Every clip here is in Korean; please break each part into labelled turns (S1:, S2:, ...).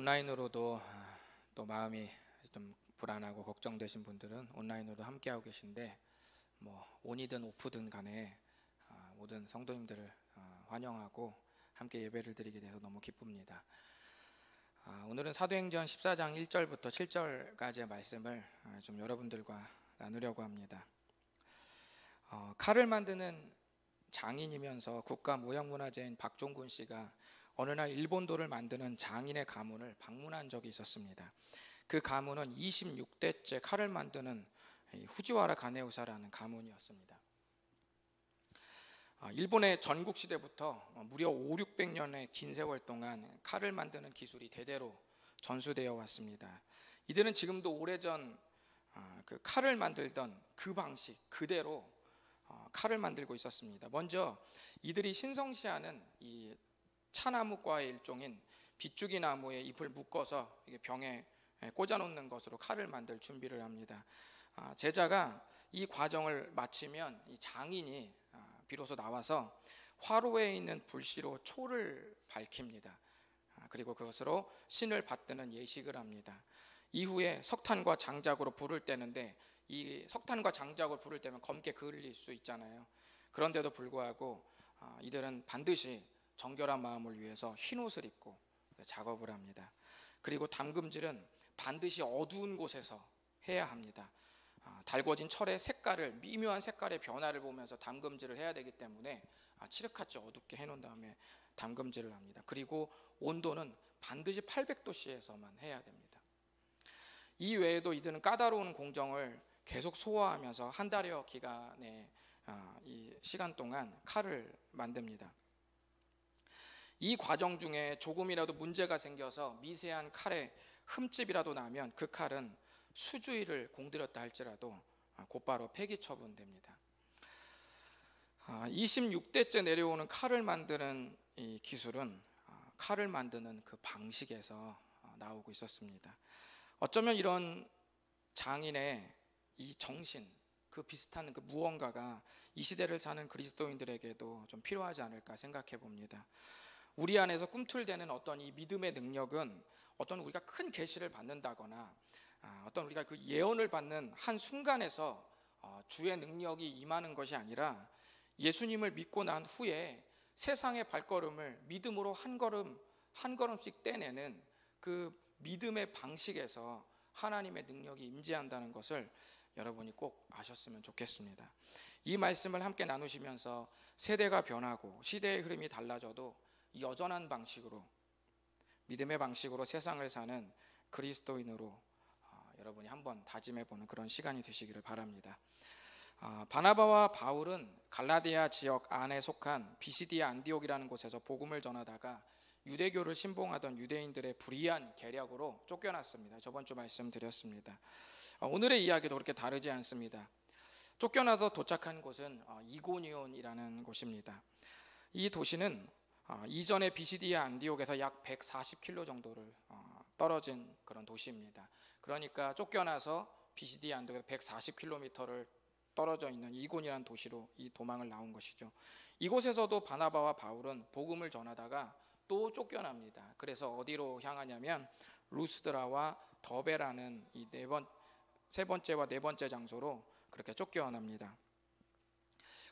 S1: 온라인으로도 또 마음이 좀 불안하고 걱정되신 분들은 온라인으로도 함께하고 계신데, 온이든 오프든 간에 모든 성도님들을 환영하고 함께 예배를 드리게 돼서 너무 기쁩니다. 오늘은 사도행전 14장 1절부터 7절까지의 말씀을 좀 여러분들과 나누려고 합니다. 칼을 만드는 장인이면서 국가무형문화재인 박종군 씨가 어느 날 일본도를 만드는 장인의 가문을 방문한 적이 있었습니다. 그 가문은 26대째 칼을 만드는 후지와라 가네우사라는 가문이었습니다. 일본의 전국시대부터 무려 500~600년의 긴 세월 동안 칼을 만드는 기술이 대대로 전수되어 왔습니다. 이들은 지금도 오래전 그 칼을 만들던 그 방식 그대로 칼을 만들고 있었습니다. 먼저 이들이 신성시하는 이 차나무과의 일종인 비죽이 나무에 잎을 묶어서 병에 꽂아 놓는 것으로 칼을 만들 준비를 합니다. 제자가 이 과정을 마치면 이 장인이 비로소 나와서 화로에 있는 불씨로 초를 밝힙니다. 그리고 그것으로 신을 받드는 예식을 합니다. 이후에 석탄과 장작으로 불을 떼는데, 이 석탄과 장작으로 불을 떼면 검게 그을릴 수 있잖아요. 그런데도 불구하고 이들은 반드시 정결한 마음을 위해서 흰 옷을 입고 작업을 합니다. 그리고 담금질은 반드시 어두운 곳에서 해야 합니다. 달궈진 철의 색깔을, 미묘한 색깔의 변화를 보면서 담금질을 해야 되기 때문에 칠흑같이 어둡게 해놓은 다음에 담금질을 합니다. 그리고 온도는 반드시 800도씨에서만 해야 됩니다. 이 외에도 이들은 까다로운 공정을 계속 소화하면서 한 달여 기간의 이 시간 동안 칼을 만듭니다. 이 과정 중에 조금이라도 문제가 생겨서 미세한 칼에 흠집이라도 나면 그 칼은 수주일을 공들였다 할지라도 곧바로 폐기 처분됩니다. 26대째 내려오는 칼을 만드는 이 기술은 칼을 만드는 그 방식에서 나오고 있었습니다. 어쩌면 이런 장인의 이 정신, 그 비슷한 그 무언가가 이 시대를 사는 그리스도인들에게도 좀 필요하지 않을까 생각해 봅니다. 우리 안에서 꿈틀대는 어떤 이 믿음의 능력은 어떤 우리가 큰 계시를 받는다거나 어떤 우리가 그 예언을 받는 한 순간에서 주의 능력이 임하는 것이 아니라, 예수님을 믿고 난 후에 세상의 발걸음을 믿음으로 한 걸음 한 걸음씩 떼내는 그 믿음의 방식에서 하나님의 능력이 임재한다는 것을 여러분이 꼭 아셨으면 좋겠습니다. 이 말씀을 함께 나누시면서 세대가 변하고 시대의 흐름이 달라져도 여전한 방식으로, 믿음의 방식으로 세상을 사는 그리스도인으로 여러분이 한번 다짐해보는 그런 시간이 되시기를 바랍니다. 바나바와 바울은 갈라디아 지역 안에 속한 비시디아 안디옥이라는 곳에서 복음을 전하다가 유대교를 신봉하던 유대인들의 불의한 계략으로 쫓겨났습니다. 저번 주 말씀드렸습니다. 오늘의 이야기도 그렇게 다르지 않습니다. 쫓겨나서 도착한 곳은 이고니온이라는 곳입니다. 이 도시는 이전의 비시디아 안디옥에서 약 140km 정도를 떨어진 그런 도시입니다. 그러니까 쫓겨나서 비시디아 안디옥에서 140km를 떨어져 있는 이곤이라는 도시로 이 도망을 나온 것이죠. 이곳에서도 바나바와 바울은 복음을 전하다가 또 쫓겨납니다. 그래서 어디로 향하냐면 루스드라와 더베라는 이 세 번째와 네 번째 장소로 그렇게 쫓겨납니다.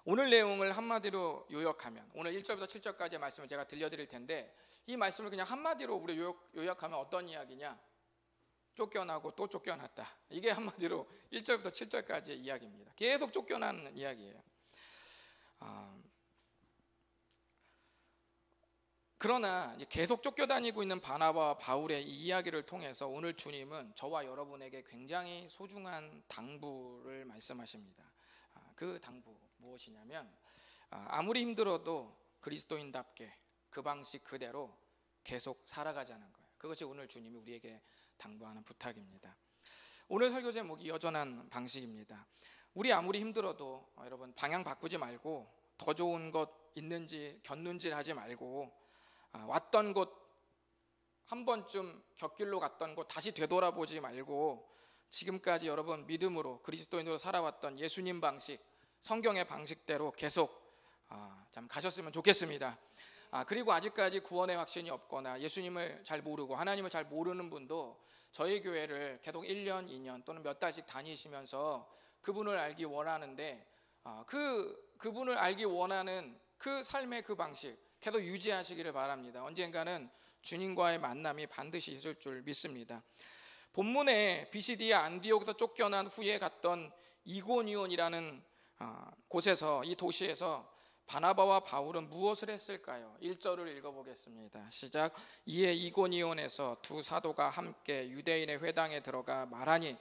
S1: 오늘 내용을 한마디로 요약하면, 오늘 1절부터 7절까지의 말씀을 제가 들려드릴 텐데, 이 말씀을 그냥 한마디로 우리 요약하면 어떤 이야기냐? 쫓겨나고 또 쫓겨났다. 이게 한마디로 1절부터 7절까지의 이야기입니다. 계속 쫓겨나는 이야기예요. 그러나 계속 쫓겨다니고 있는 바나바와 바울의 이 이야기를 통해서 오늘 주님은 저와 여러분에게 굉장히 소중한 당부를 말씀하십니다. 그 당부 무엇이냐면, 아무리 힘들어도 그리스도인답게 그 방식 그대로 계속 살아가자는 거예요. 그것이 오늘 주님이 우리에게 당부하는 부탁입니다. 오늘 설교 제목이 여전한 방식입니다. 우리 아무리 힘들어도 여러분 방향 바꾸지 말고, 더 좋은 것 있는지 곁눈질 하지 말고, 왔던 곳 한 번쯤 곁길로 갔던 곳 다시 되돌아보지 말고, 지금까지 여러분 믿음으로 그리스도인으로 살아왔던 예수님 방식, 성경의 방식대로 계속 참 가셨으면 좋겠습니다. 그리고 아직까지 구원의 확신이 없거나 예수님을 잘 모르고 하나님을 잘 모르는 분도 저희 교회를 계속 1년, 2년 또는 몇 달씩 다니시면서 그분을 알기 원하는데 그분을 알기 원하는 그 삶의 그 방식 계속 유지하시기를 바랍니다. 언젠가는 주님과의 만남이 반드시 있을 줄 믿습니다. 본문에 비시디아 안디옥에서 쫓겨난 후에 갔던 이고니온이라는 곳에서, 이 도시에서 바나바와 바울은 무엇을 했을까요? 1절을 읽어보겠습니다. 시작. 이에 이고니온에서 두 사도가 함께 유대인의 회당에 들어가 말하니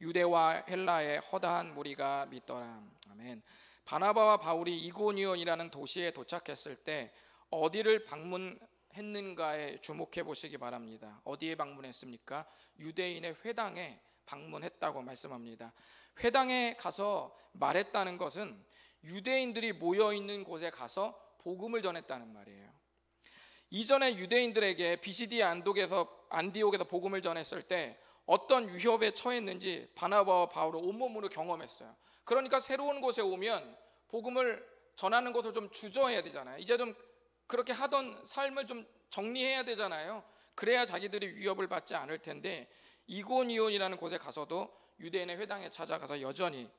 S1: 유대와 헬라의 허다한 무리가 믿더라. 아멘. 바나바와 바울이 이고니온이라는 도시에 도착했을 때 어디를 방문했는가에 주목해 보시기 바랍니다. 어디에 방문했습니까? 유대인의 회당에 방문했다고 말씀합니다. 회당에 가서 말했다는 것은 유대인들이 모여있는 곳에 가서 복음을 전했다는 말이에요. 이전에 유대인들에게 비시디아 안디옥에서 복음을 전했을 때 어떤 위협에 처했는지 바나바와 바울은 온몸으로 경험했어요. 그러니까 새로운 곳에 오면 복음을 전하는 것을 좀 주저해야 되잖아요. 이제 좀 그렇게 하던 삶을 좀 정리해야 되잖아요. 그래야 자기들이 위협을 받지 않을 텐데 이고니온이라는 곳에 가서도 유대인의 회당에 찾아가서 여전히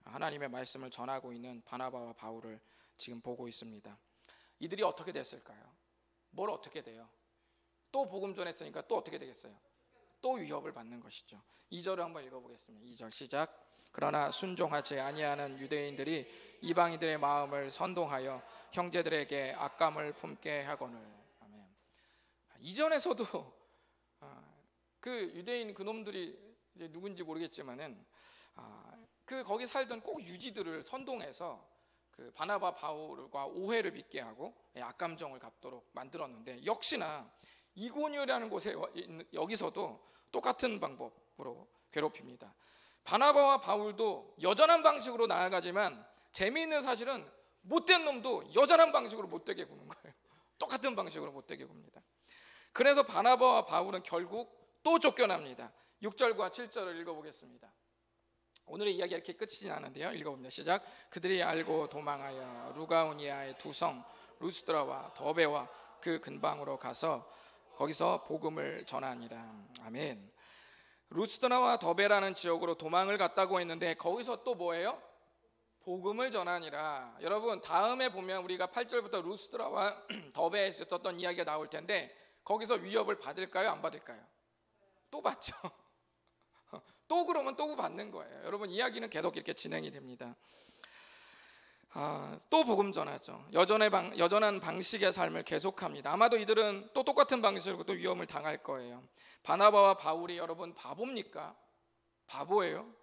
S1: 하나님의 말씀을 전하고 있는 바나바와 바울을 지금 보고 있습니다. 이들이 어떻게 됐을까요? 뭘 어떻게 돼요? 또 복음 전했으니까 또 어떻게 되겠어요? 또 위협을 받는 것이죠. 2절을 한번 읽어보겠습니다. 2절 시작. 그러나 순종하지 아니하는 유대인들이 이방인들의 마음을 선동하여 형제들에게 악감을 품게 하거늘. 아멘. 이전에서도 그 유대인 그놈들이 이제 누군지 모르겠지만은 거기 살던 꼭 유지들을 선동해서 그 바나바 바울과 오해를 빚게 하고 악감정을 갖도록 만들었는데, 역시나 이고니온이라는 곳에 여기서도 똑같은 방법으로 괴롭힙니다. 바나바와 바울도 여전한 방식으로 나아가지만 재미있는 사실은 못된 놈도 여전한 방식으로 못되게 구는 거예요. 똑같은 방식으로 못되게 굽니다. 그래서 바나바와 바울은 결국 또 쫓겨납니다. 6절과 7절을 읽어보겠습니다. 오늘의 이야기가 이렇게 끝이진 않은데요, 읽어봅니다. 시작. 그들이 알고 도망하여 루가오니아의 두 성 루스드라와 더베와 그 근방으로 가서 거기서 복음을 전하니라. 아멘. 루스드라와 더베라는 지역으로 도망을 갔다고 했는데 거기서 또 뭐예요? 복음을 전하니라. 여러분, 다음에 보면 우리가 8절부터 루스드라와 더베에서 있었던 이야기가 나올 텐데 거기서 위협을 받을까요? 안 받을까요? 또 받죠. 또 그러면 또 받는 거예요. 여러분, 이야기는 계속 이렇게 진행이 됩니다. 또 복음 전하죠. 여전한 방식의 삶을 계속합니다. 아마도 이들은 또 똑같은 방식으로 또 위험을 당할 거예요. 바나바와 바울이 여러분 바보입니까? 바보예요.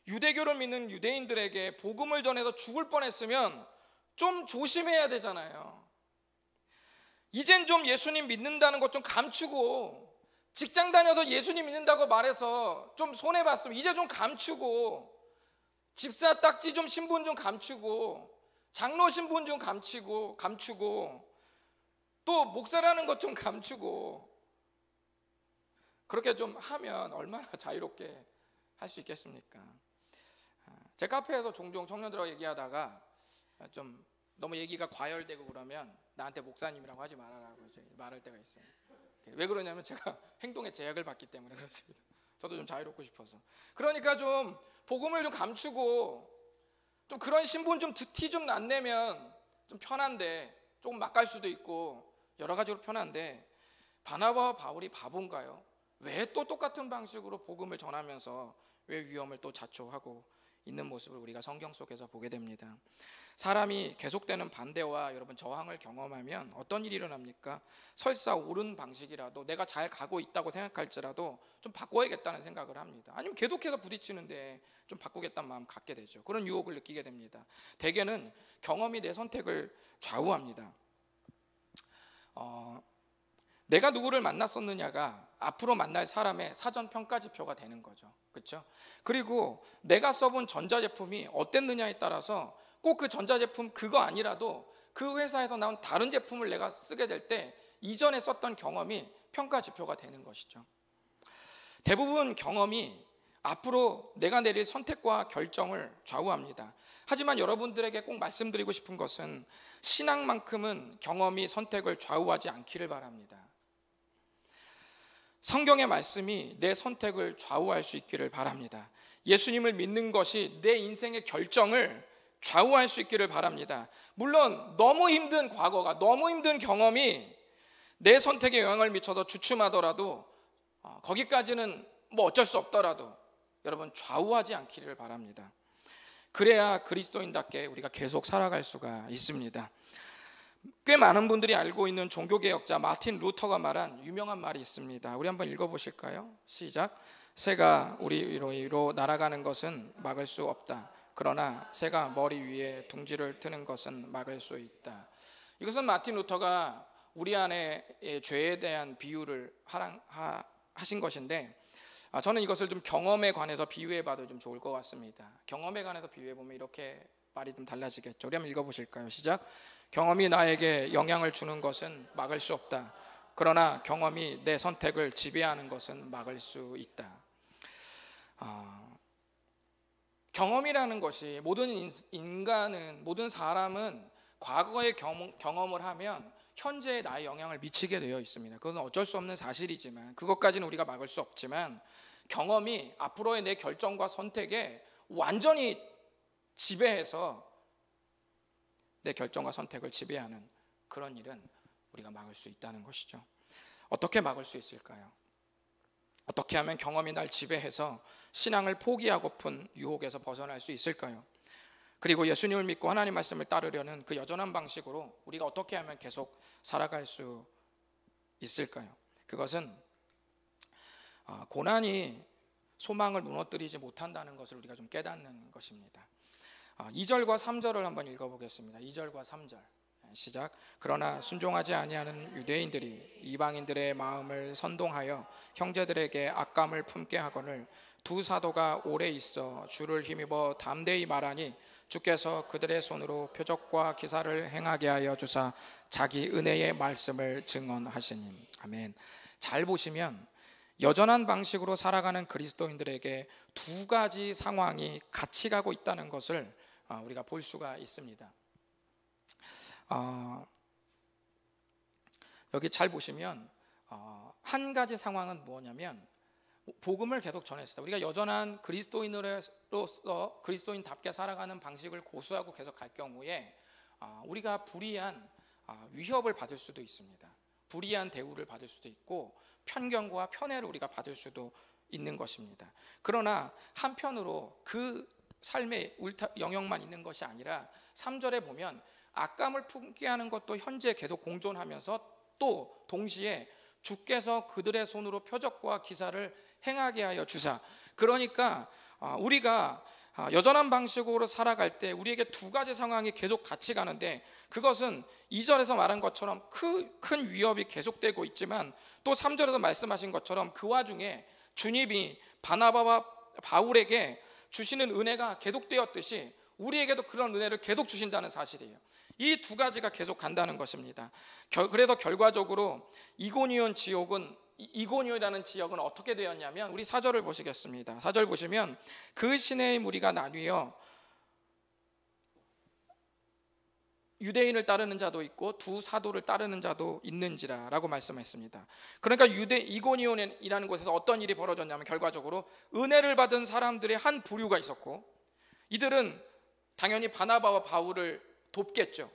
S1: 유대교를 믿는 유대인들에게 복음을 전해서 죽을 뻔했으면 좀 조심해야 되잖아요. 이젠 좀 예수님 믿는다는 것 좀 감추고, 직장 다녀서 예수님 믿는다고 말해서 좀 손해봤으면 이제 좀 감추고, 집사 딱지 좀 신분 좀 감추고, 장로 신분 좀 감추고, 또 목사라는 것 좀 감추고, 그렇게 좀 하면 얼마나 자유롭게 할 수 있겠습니까? 제 카페에서 종종 청년들하고 얘기하다가 좀 너무 얘기가 과열되고 그러면 나한테 목사님이라고 하지 말아라고 이제 말할 때가 있어요. 왜 그러냐면 제가 행동에 제약을 받기 때문에 그렇습니다. 저도 좀 자유롭고 싶어서. 그러니까 좀 복음을 좀 감추고, 좀 그런 신분 좀 티 좀 안 내면 좀 편한데, 조금 막 갈 수도 있고 여러 가지로 편한데, 바나바와 바울이 바본가요? 왜 또 똑같은 방식으로 복음을 전하면서 왜 위험을 또 자초하고 있는 모습을 우리가 성경 속에서 보게 됩니다. 사람이 계속되는 반대와 여러분 저항을 경험하면 어떤 일이 일어납니까? 설사 옳은 방식이라도 내가 잘 가고 있다고 생각할지라도 좀 바꿔야겠다는 생각을 합니다. 아니면 계속해서 부딪히는데 좀 바꾸겠다는 마음 갖게 되죠. 그런 유혹을 느끼게 됩니다. 대개는 경험이 내 선택을 좌우합니다. 내가 누구를 만났었느냐가 앞으로 만날 사람의 사전 평가 지표가 되는 거죠. 그렇죠? 그리고 내가 써본 전자제품이 어땠느냐에 따라서 꼭 그 전자제품 그거 아니라도 그 회사에서 나온 다른 제품을 내가 쓰게 될 때 이전에 썼던 경험이 평가 지표가 되는 것이죠. 대부분 경험이 앞으로 내가 내릴 선택과 결정을 좌우합니다. 하지만 여러분들에게 꼭 말씀드리고 싶은 것은 신앙만큼은 경험이 선택을 좌우하지 않기를 바랍니다. 성경의 말씀이 내 선택을 좌우할 수 있기를 바랍니다. 예수님을 믿는 것이 내 인생의 결정을 좌우할 수 있기를 바랍니다. 물론 너무 힘든 과거가, 너무 힘든 경험이 내 선택에 영향을 미쳐서 주춤하더라도 거기까지는 뭐 어쩔 수 없더라도 여러분 좌우하지 않기를 바랍니다. 그래야 그리스도인답게 우리가 계속 살아갈 수가 있습니다. 꽤 많은 분들이 알고 있는 종교개혁자 마틴 루터가 말한 유명한 말이 있습니다. 우리 한번 읽어보실까요? 시작. 새가 우리 위로 날아가는 것은 막을 수 없다. 그러나 새가 머리 위에 둥지를 트는 것은 막을 수 있다. 이것은 마틴 루터가 우리 안의 죄에 대한 비유를 하신 것인데, 저는 이것을 좀 경험에 관해서 비유해 봐도 좀 좋을 것 같습니다. 경험에 관해서 비유해 보면 이렇게 말이 좀 달라지겠죠. 우리 한번 읽어보실까요? 시작. 경험이 나에게 영향을 주는 것은 막을 수 없다. 그러나 경험이 내 선택을 지배하는 것은 막을 수 있다. 경험이라는 것이 모든 사람은 과거의 경험을 하면 현재의 나의 영향을 미치게 되어 있습니다. 그건 어쩔 수 없는 사실이지만, 그것까지는 우리가 막을 수 없지만, 경험이 앞으로의 내 결정과 선택에 완전히 지배해서 내 결정과 선택을 지배하는 그런 일은 우리가 막을 수 있다는 것이죠. 어떻게 막을 수 있을까요? 어떻게 하면 경험이 날 지배해서 신앙을 포기하고픈 유혹에서 벗어날 수 있을까요? 그리고 예수님을 믿고 하나님 말씀을 따르려는 그 여전한 방식으로 우리가 어떻게 하면 계속 살아갈 수 있을까요? 그것은 고난이 소망을 무너뜨리지 못한다는 것을 우리가 좀 깨닫는 것입니다. 2절과 3절을 한번 읽어보겠습니다. 2절과 3절 시작. 그러나 순종하지 아니하는 유대인들이 이방인들의 마음을 선동하여 형제들에게 악감을 품게 하거늘 두 사도가 오래 있어 주를 힘입어 담대히 말하니 주께서 그들의 손으로 표적과 기사를 행하게 하여 주사 자기 은혜의 말씀을 증언하시니. 아멘. 잘 보시면 여전한 방식으로 살아가는 그리스도인들에게 두 가지 상황이 같이 가고 있다는 것을 우리가 볼 수가 있습니다. 여기 잘 보시면 한 가지 상황은 뭐냐면 복음을 계속 전했을 때, 우리가 여전한 그리스도인으로서 그리스도인답게 살아가는 방식을 고수하고 계속 갈 경우에 우리가 불이한 위협을 받을 수도 있습니다. 불이한 대우를 받을 수도 있고 편견과 편애를 우리가 받을 수도 있는 것입니다. 그러나 한편으로 그 삶의 영역만 있는 것이 아니라 3절에 보면 악감을 품게 하는 것도 현재 계속 공존하면서 또 동시에 주께서 그들의 손으로 표적과 기사를 행하게 하여 주사. 그러니까 우리가 여전한 방식으로 살아갈 때 우리에게 두 가지 상황이 계속 같이 가는데, 그것은 2절에서 말한 것처럼 큰 위협이 계속되고 있지만 또 3절에서 말씀하신 것처럼 그 와중에 주님이 바나바와 바울에게 주시는 은혜가 계속되었듯이 우리에게도 그런 은혜를 계속 주신다는 사실이에요. 이 두 가지가 계속 간다는 것입니다. 그래서 결과적으로 이고니온이라는 지역은 어떻게 되었냐면, 우리 4절을 보시겠습니다. 4절 보시면 그 시내의 무리가 나뉘어 유대인을 따르는 자도 있고 두 사도를 따르는 자도 있는지라 라고 말씀했습니다. 그러니까 이고니온이라는 곳에서 어떤 일이 벌어졌냐면, 결과적으로 은혜를 받은 사람들의 한 부류가 있었고, 이들은 당연히 바나바와 바울을 돕겠죠.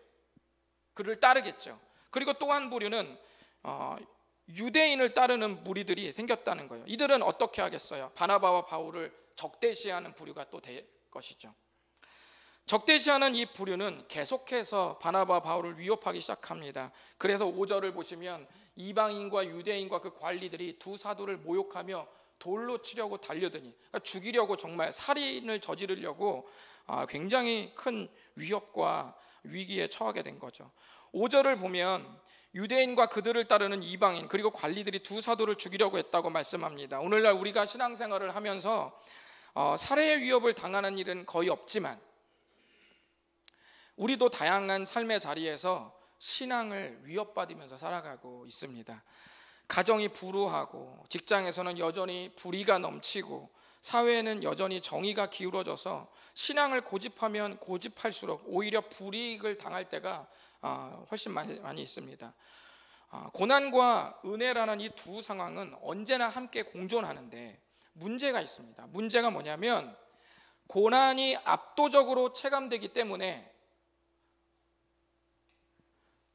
S1: 그를 따르겠죠. 그리고 또 한 부류는 유대인을 따르는 무리들이 생겼다는 거예요. 이들은 어떻게 하겠어요? 바나바와 바울을 적대시하는 부류가 또 될 것이죠. 적대시하는 이 부류는 계속해서 바나바 바울을 위협하기 시작합니다. 그래서 5절을 보시면 이방인과 유대인과 그 관리들이 두 사도를 모욕하며 돌로 치려고 달려드니, 그러니까 죽이려고, 정말 살인을 저지르려고 굉장히 큰 위협과 위기에 처하게 된 거죠. 5절을 보면 유대인과 그들을 따르는 이방인 그리고 관리들이 두 사도를 죽이려고 했다고 말씀합니다. 오늘날 우리가 신앙생활을 하면서 살해의 위협을 당하는 일은 거의 없지만 우리도 다양한 삶의 자리에서 신앙을 위협받으면서 살아가고 있습니다. 가정이 불우하고 직장에서는 여전히 불의가 넘치고 사회에는 여전히 정의가 기울어져서 신앙을 고집하면 고집할수록 오히려 불이익을 당할 때가 훨씬 많이 있습니다. 고난과 은혜라는 이 두 상황은 언제나 함께 공존하는데 문제가 있습니다. 문제가 뭐냐면 고난이 압도적으로 체감되기 때문에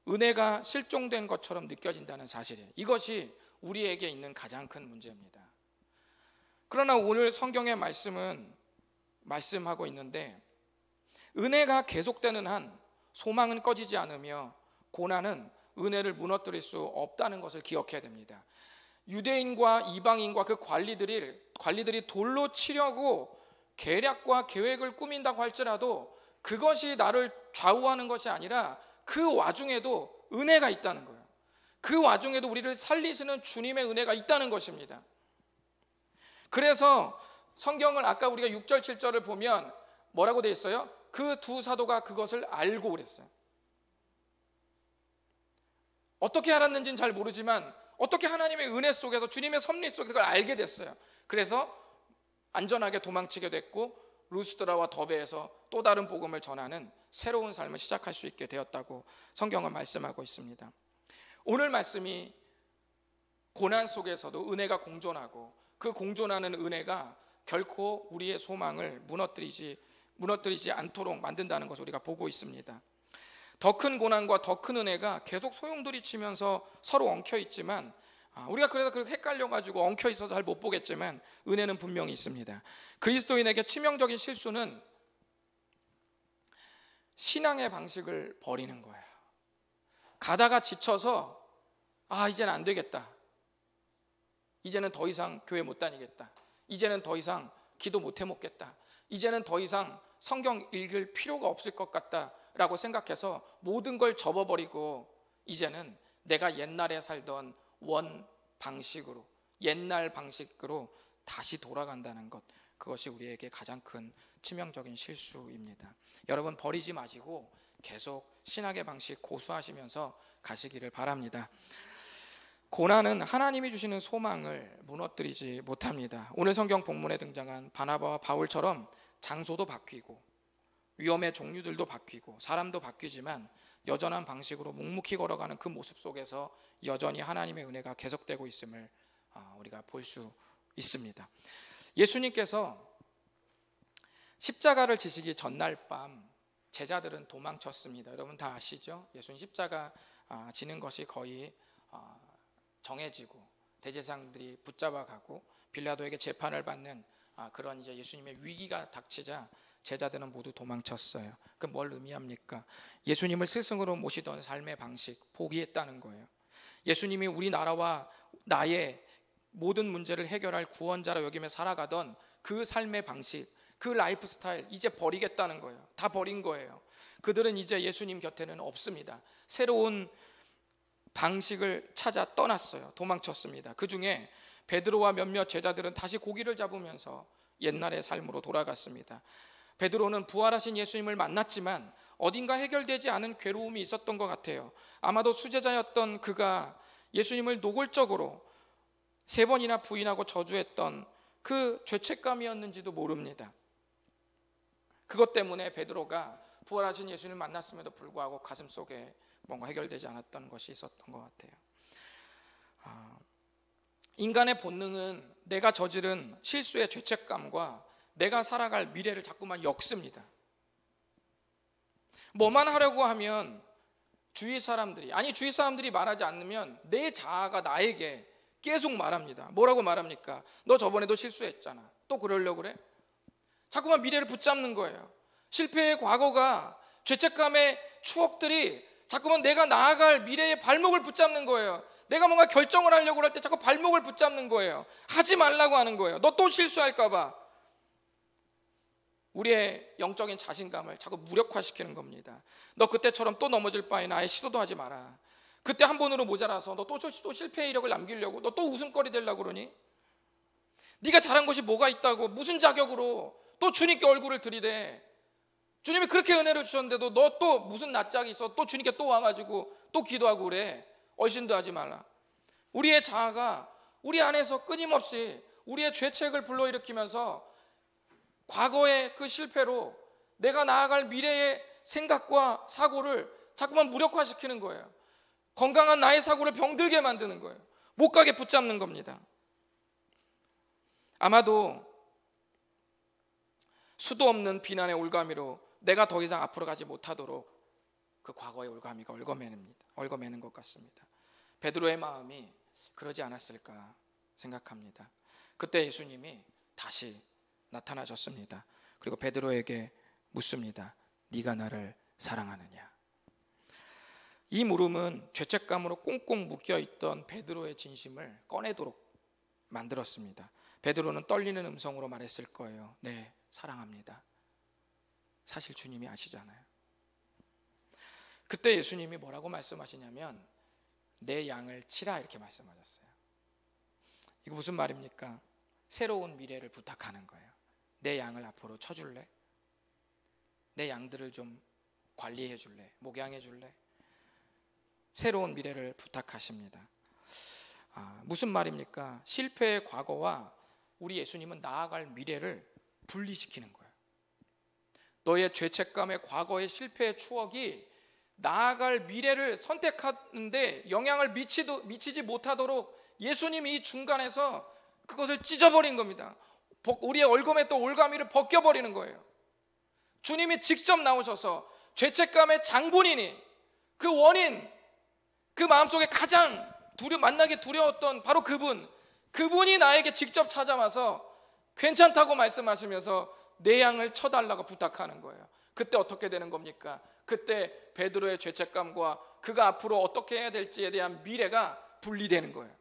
S1: 은혜가 실종된 것처럼 느껴진다는 사실이에요. 이것이 우리에게 있는 가장 큰 문제입니다. 그러나 오늘 성경의 말씀하고 있는데 은혜가 계속되는 한 소망은 꺼지지 않으며 고난은 은혜를 무너뜨릴 수 없다는 것을 기억해야 됩니다. 유대인과 이방인과 그 관리들이 돌로 치려고 계략과 계획을 꾸민다고 할지라도 그것이 나를 좌우하는 것이 아니라 그 와중에도 은혜가 있다는 거예요. 그 와중에도 우리를 살리시는 주님의 은혜가 있다는 것입니다. 그래서 성경을 아까 우리가 6절 7절을 보면 뭐라고 되어 있어요? 그 두 사도가 그것을 알고 그랬어요. 어떻게 알았는지는 잘 모르지만 어떻게 하나님의 은혜 속에서 주님의 섭리 속에서 그걸 알게 됐어요. 그래서 안전하게 도망치게 됐고 루스드라와 더베에서 또 다른 복음을 전하는 새로운 삶을 시작할 수 있게 되었다고 성경은 말씀하고 있습니다. 오늘 말씀이 고난 속에서도 은혜가 공존하고 그 공존하는 은혜가 결코 우리의 소망을 무너뜨리지 않도록 만든다는 것을 우리가 보고 있습니다. 더 큰 고난과 더 큰 은혜가 계속 소용돌이치면서 서로 엉켜 있지만 우리가 그래서 그렇게 헷갈려가지고 엉켜 있어서 잘 못 보겠지만 은혜는 분명히 있습니다. 그리스도인에게 치명적인 실수는 신앙의 방식을 버리는 거예요. 가다가 지쳐서 이제는 안 되겠다, 이제는 더 이상 교회 못 다니겠다, 이제는 더 이상 기도 못 해먹겠다, 이제는 더 이상 성경 읽을 필요가 없을 것 같다 라고 생각해서 모든 걸 접어버리고 이제는 내가 옛날에 살던 옛날 방식으로 다시 돌아간다는 것, 그것이 우리에게 가장 큰 치명적인 실수입니다. 여러분, 버리지 마시고 계속 신학의 방식 고수하시면서 가시기를 바랍니다. 고난은 하나님이 주시는 소망을 무너뜨리지 못합니다. 오늘 성경 본문에 등장한 바나바와 바울처럼 장소도 바뀌고 위험의 종류들도 바뀌고 사람도 바뀌지만 여전한 방식으로 묵묵히 걸어가는 그 모습 속에서 여전히 하나님의 은혜가 계속되고 있음을 우리가 볼 수 있습니다. 예수님께서 십자가를 지시기 전날 밤 제자들은 도망쳤습니다. 여러분 다 아시죠? 예수님 십자가 지는 것이 거의 정해지고 대제사장들이 붙잡아가고 빌라도에게 재판을 받는 그런 이제 예수님의 위기가 닥치자 제자들은 모두 도망쳤어요. 그 뭘 의미합니까? 예수님을 스승으로 모시던 삶의 방식 포기했다는 거예요. 예수님이 우리나라와 나의 모든 문제를 해결할 구원자로 여기며 살아가던 그 삶의 방식, 그 라이프 스타일 이제 버리겠다는 거예요. 다 버린 거예요. 그들은 이제 예수님 곁에는 없습니다. 새로운 방식을 찾아 떠났어요. 도망쳤습니다. 그 중에 베드로와 몇몇 제자들은 다시 고기를 잡으면서 옛날의 삶으로 돌아갔습니다. 베드로는 부활하신 예수님을 만났지만 어딘가 해결되지 않은 괴로움이 있었던 것 같아요. 아마도 수제자였던 그가 예수님을 노골적으로 3번이나 부인하고 저주했던 그 죄책감이었는지도 모릅니다. 그것 때문에 베드로가 부활하신 예수님을 만났음에도 불구하고 가슴속에 뭔가 해결되지 않았던 것이 있었던 것 같아요. 인간의 본능은 내가 저지른 실수의 죄책감과 내가 살아갈 미래를 자꾸만 엮습니다. 뭐만 하려고 하면 주위 사람들이 말하지 않으면 내 자아가 나에게 계속 말합니다. 뭐라고 말합니까? 너 저번에도 실수했잖아. 또 그러려고 그래? 자꾸만 미래를 붙잡는 거예요. 실패의 과거가, 죄책감의 추억들이 자꾸만 내가 나아갈 미래의 발목을 붙잡는 거예요. 내가 뭔가 결정을 하려고 할 때 자꾸 발목을 붙잡는 거예요. 하지 말라고 하는 거예요. 너 또 실수할까 봐. 우리의 영적인 자신감을 자꾸 무력화시키는 겁니다. 너 그때처럼 또 넘어질 바에는 아예 시도도 하지 마라. 그때 한 번으로 모자라서 너 또 실패의 이력을 남기려고, 너 또 웃음거리 되려고 그러니? 네가 잘한 것이 뭐가 있다고, 무슨 자격으로 또 주님께 얼굴을 들이대. 주님이 그렇게 은혜를 주셨는데도 너 또 무슨 낯짝이 있어? 또 주님께 또 와가지고 또 기도하고 그래. 얼씬도 하지 말라. 우리의 자아가 우리 안에서 끊임없이 우리의 죄책을 불러일으키면서 과거의 그 실패로 내가 나아갈 미래의 생각과 사고를 자꾸만 무력화시키는 거예요. 건강한 나의 사고를 병들게 만드는 거예요. 못 가게 붙잡는 겁니다. 아마도 수도 없는 비난의 올가미로 내가 더 이상 앞으로 가지 못하도록 그 과거의 올가미가 얽어매는 것 같습니다. 베드로의 마음이 그러지 않았을까 생각합니다. 그때 예수님이 다시 나타나셨습니다. 그리고 베드로에게 묻습니다. 네가 나를 사랑하느냐? 이 물음은 죄책감으로 꽁꽁 묶여있던 베드로의 진심을 꺼내도록 만들었습니다. 베드로는 떨리는 음성으로 말했을 거예요. 네, 사랑합니다. 사실 주님이 아시잖아요. 그때 예수님이 뭐라고 말씀하시냐면 내 양을 치라 이렇게 말씀하셨어요. 이거 무슨 말입니까? 새로운 미래를 부탁하는 거예요. 내 양을 앞으로 쳐줄래? 내 양들을 좀 관리해 줄래? 목양해 줄래? 새로운 미래를 부탁하십니다. 무슨 말입니까? 실패의 과거와 우리 예수님은 나아갈 미래를 분리시키는 거예요. 너의 죄책감의 과거의 실패의 추억이 나아갈 미래를 선택하는데 영향을 미치지 못하도록 예수님이 이 중간에서 그것을 찢어버린 겁니다. 우리의 얽어맸던 올가미를 벗겨버리는 거예요. 주님이 직접 나오셔서 죄책감의 장본인이 그 원인, 그 마음속에 가장 만나기 두려웠던 바로 그분이 나에게 직접 찾아와서 괜찮다고 말씀하시면서 내 양을 쳐달라고 부탁하는 거예요. 그때 어떻게 되는 겁니까? 그때 베드로의 죄책감과 그가 앞으로 어떻게 해야 될지에 대한 미래가 분리되는 거예요.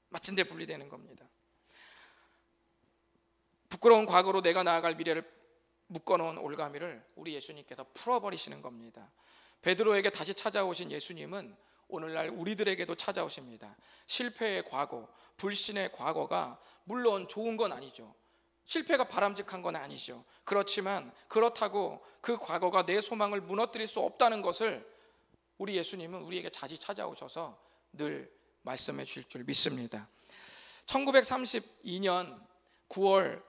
S1: 마침내 분리되는 겁니다. 부끄러운 과거로 내가 나아갈 미래를 묶어놓은 올가미를 우리 예수님께서 풀어버리시는 겁니다. 베드로에게 다시 찾아오신 예수님은 오늘날 우리들에게도 찾아오십니다. 실패의 과거, 불신의 과거가 물론 좋은 건 아니죠. 실패가 바람직한 건 아니죠. 그렇지만 그렇다고 그 과거가 내 소망을 무너뜨릴 수 없다는 것을 우리 예수님은 우리에게 다시 찾아오셔서 늘 말씀해 주실 줄 믿습니다. 1932년 9월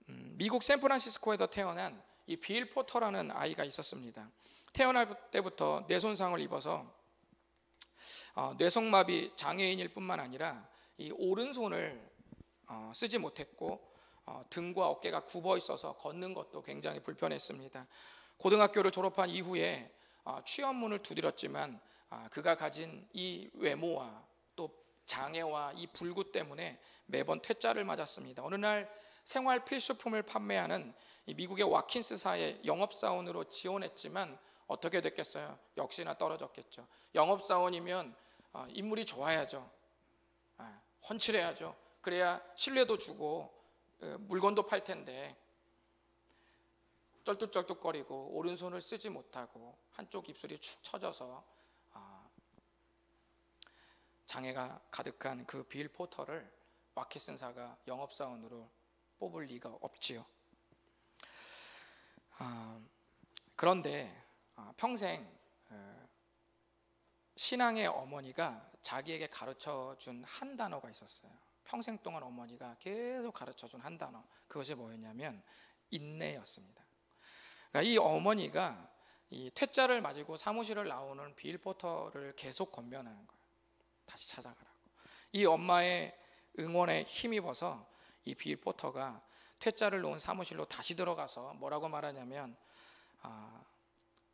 S1: 미국 샌프란시스코에서 태어난 이 빌 포터라는 아이가 있었습니다. 태어날 때부터 뇌손상을 입어서 뇌성마비 장애인일 뿐만 아니라 이 오른손을 쓰지 못했고 등과 어깨가 굽어 있어서 걷는 것도 굉장히 불편했습니다. 고등학교를 졸업한 이후에 취업문을 두드렸지만 그가 가진 이 외모와 또 장애와 이 불구 때문에 매번 퇴짜를 맞았습니다. 어느 날 생활 필수품을 판매하는 이 미국의 와킨스사의 영업사원으로 지원했지만 어떻게 됐겠어요? 역시나 떨어졌겠죠. 영업사원이면 인물이 좋아야죠. 훤칠해야죠. 그래야 신뢰도 주고 물건도 팔 텐데 쩔뚝쩔뚝거리고 오른손을 쓰지 못하고 한쪽 입술이 축 처져서 장애가 가득한 그 빌 포터를 와킨슨사가 영업사원으로 뽑을 리가 없지요. 그런데 평생 신앙의 어머니가 자기에게 가르쳐준 한 단어가 있었어요. 평생 동안 어머니가 계속 가르쳐준 한 단어, 그것이 뭐였냐면 인내였습니다. 그러니까 이 어머니가 이 퇴짜를 맞고 사무실을 나오는 빌 포터를 계속 권면하는 거예요. 다시 찾아가라고. 이 엄마의 응원에 힘입어서 이 빌 포터가 퇴짜를 놓은 사무실로 다시 들어가서 뭐라고 말하냐면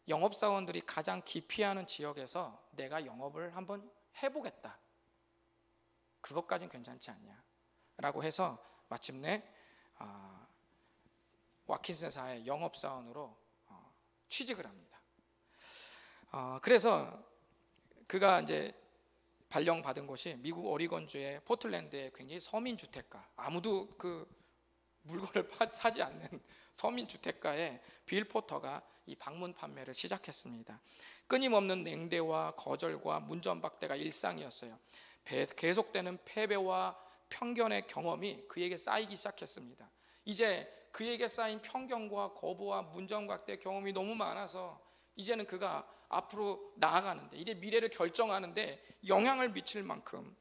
S1: 영업사원들이 가장 기피하는 지역에서 내가 영업을 한번 해보겠다. 그것까진 괜찮지 않냐 라고 해서 마침내 와킨슨사의 영업사원으로 취직을 합니다. 그래서 그가 이제 발령받은 곳이 미국 오리건주의 포틀랜드의 굉장히 서민주택가, 아무도 그 물건을 사지 않는 서민주택가에 빌 포터가 이 방문 판매를 시작했습니다. 끊임없는 냉대와 거절과 문전박대가 일상이었어요. 계속되는 패배와 편견의 경험이 그에게 쌓이기 시작했습니다. 이제 그에게 쌓인 편견과 거부와 문전박대 경험이 너무 많아서 이제는 그가 앞으로 나아가는데, 이제 미래를 결정하는데 영향을 미칠 만큼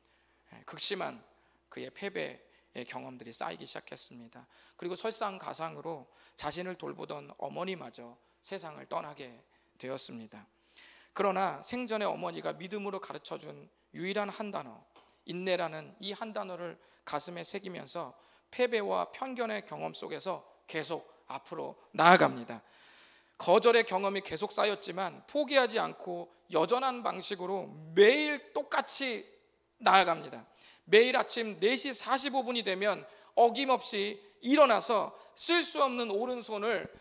S1: 극심한 그의 패배의 경험들이 쌓이기 시작했습니다. 그리고 설상가상으로 자신을 돌보던 어머니마저 세상을 떠나게 되었습니다. 그러나 생전에 어머니가 믿음으로 가르쳐준 유일한 한 단어, 인내라는 이 한 단어를 가슴에 새기면서 패배와 편견의 경험 속에서 계속 앞으로 나아갑니다. 거절의 경험이 계속 쌓였지만 포기하지 않고 여전한 방식으로 매일 똑같이 나아갑니다. 매일 아침 4시 45분이 되면 어김없이 일어나서 쓸 수 없는 오른손을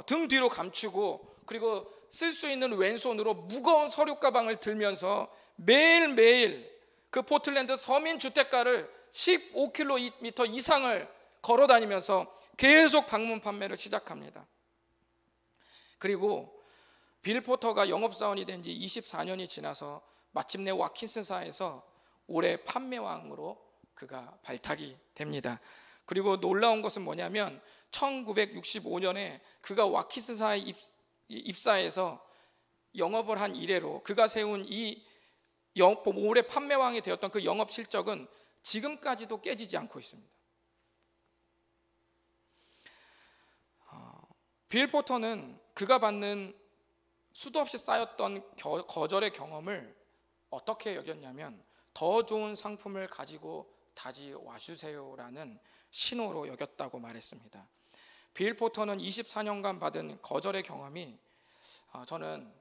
S1: 등 뒤로 감추고, 그리고 쓸 수 있는 왼손으로 무거운 서류 가방을 들면서 매일매일 그 포틀랜드 서민주택가를 15km 이상을 걸어 다니면서 계속 방문 판매를 시작합니다. 그리고 빌 포터가 영업사원이 된 지 24년이 지나서 마침내 와킨슨사에서 올해 판매왕으로 그가 발탁이 됩니다. 그리고 놀라운 것은 뭐냐면 1965년에 그가 와킨슨사에 입사해서 영업을 한 이래로 그가 세운 이 올해 판매왕이 되었던 그 영업 실적은 지금까지도 깨지지 않고 있습니다. 빌 포터는 그가 받는 수도 없이 쌓였던 거절의 경험을 어떻게 여겼냐면 더 좋은 상품을 가지고 다시 와주세요라는 신호로 여겼다고 말했습니다. 빌 포터는 24년간 받은 거절의 경험이 저는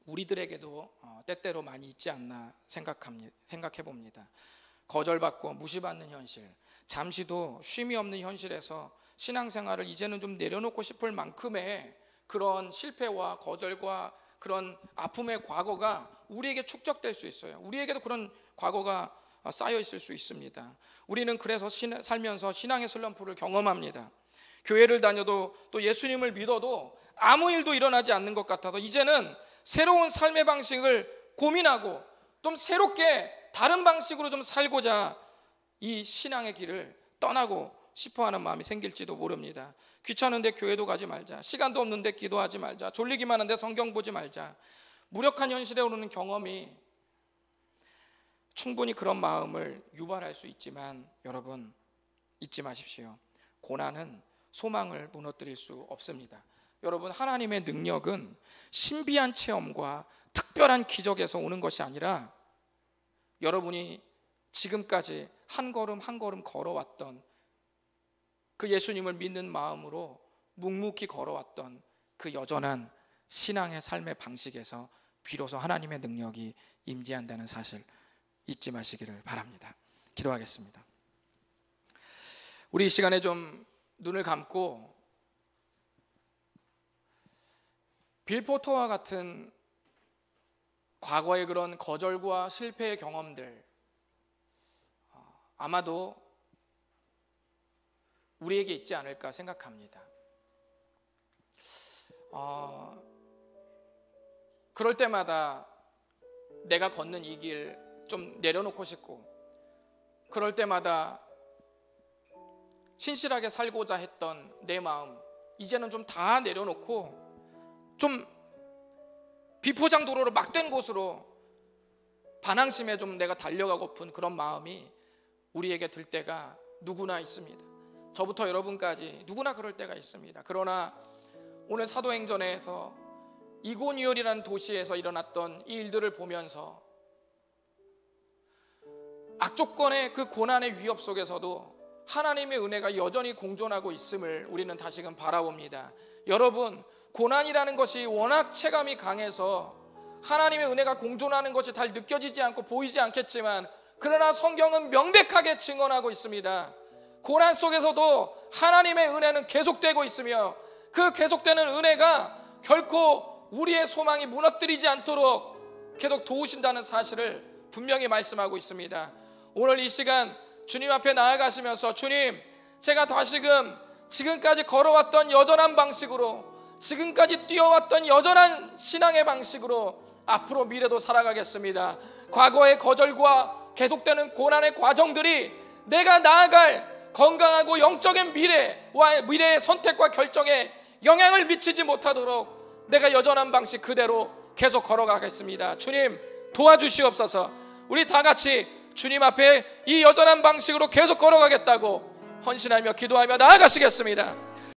S1: 우리들에게도 때때로 많이 있지 않나 생각해 봅니다. 거절받고 무시받는 현실, 잠시도 쉼이 없는 현실에서 신앙생활을 이제는 좀 내려놓고 싶을 만큼의 그런 실패와 거절과 그런 아픔의 과거가 우리에게 축적될 수 있어요. 우리에게도 그런 과거가 쌓여 있을 수 있습니다. 우리는 그래서 살면서 신앙의 슬럼프를 경험합니다. 교회를 다녀도 또 예수님을 믿어도 아무 일도 일어나지 않는 것 같아서 이제는 새로운 삶의 방식을 고민하고 좀 새롭게 다른 방식으로 좀 살고자 이 신앙의 길을 떠나고 싶어하는 마음이 생길지도 모릅니다. 귀찮은데 교회도 가지 말자, 시간도 없는데 기도하지 말자, 졸리기만 한데 성경 보지 말자, 무력한 현실에 오르는 경험이 충분히 그런 마음을 유발할 수 있지만 여러분 잊지 마십시오. 고난은 소망을 무너뜨릴 수 없습니다. 여러분, 하나님의 능력은 신비한 체험과 특별한 기적에서 오는 것이 아니라 여러분이 지금까지 한 걸음 한 걸음 걸어왔던 그 예수님을 믿는 마음으로 묵묵히 걸어왔던 그 여전한 신앙의 삶의 방식에서 비로소 하나님의 능력이 임재한다는 사실 잊지 마시기를 바랍니다. 기도하겠습니다. 우리 이 시간에 좀 눈을 감고 빌 포터와 같은 과거의 그런 거절과 실패의 경험들, 아마도 우리에게 있지 않을까 생각합니다. 그럴 때마다 내가 걷는 이 길 좀 내려놓고 싶고, 그럴 때마다 신실하게 살고자 했던 내 마음 이제는 좀 다 내려놓고 좀 비포장도로로 막된 곳으로 반항심에 좀 내가 달려가고픈 그런 마음이 우리에게 들 때가 누구나 있습니다. 저부터 여러분까지 누구나 그럴 때가 있습니다. 그러나 오늘 사도행전에서 이고니온이라는 도시에서 일어났던 이 일들을 보면서 악조건의 그 고난의 위협 속에서도 하나님의 은혜가 여전히 공존하고 있음을 우리는 다시금 바라봅니다. 여러분, 고난이라는 것이 워낙 체감이 강해서 하나님의 은혜가 공존하는 것이 잘 느껴지지 않고 보이지 않겠지만, 그러나 성경은 명백하게 증언하고 있습니다. 고난 속에서도 하나님의 은혜는 계속되고 있으며 그 계속되는 은혜가 결코 우리의 소망이 무너뜨리지 않도록 계속 도우신다는 사실을 분명히 말씀하고 있습니다. 오늘 이 시간 주님 앞에 나아가시면서, 주님, 제가 다시금 지금까지 걸어왔던 여전한 방식으로, 지금까지 뛰어왔던 여전한 신앙의 방식으로 앞으로 미래도 살아가겠습니다. 과거의 거절과 계속되는 고난의 과정들이 내가 나아갈 건강하고 영적인 미래의 선택과 결정에 영향을 미치지 못하도록 내가 여전한 방식 그대로 계속 걸어가겠습니다. 주님, 도와주시옵소서. 우리 다 같이 주님 앞에 이 여전한 방식으로 계속 걸어가겠다고 헌신하며 기도하며 나아가시겠습니다.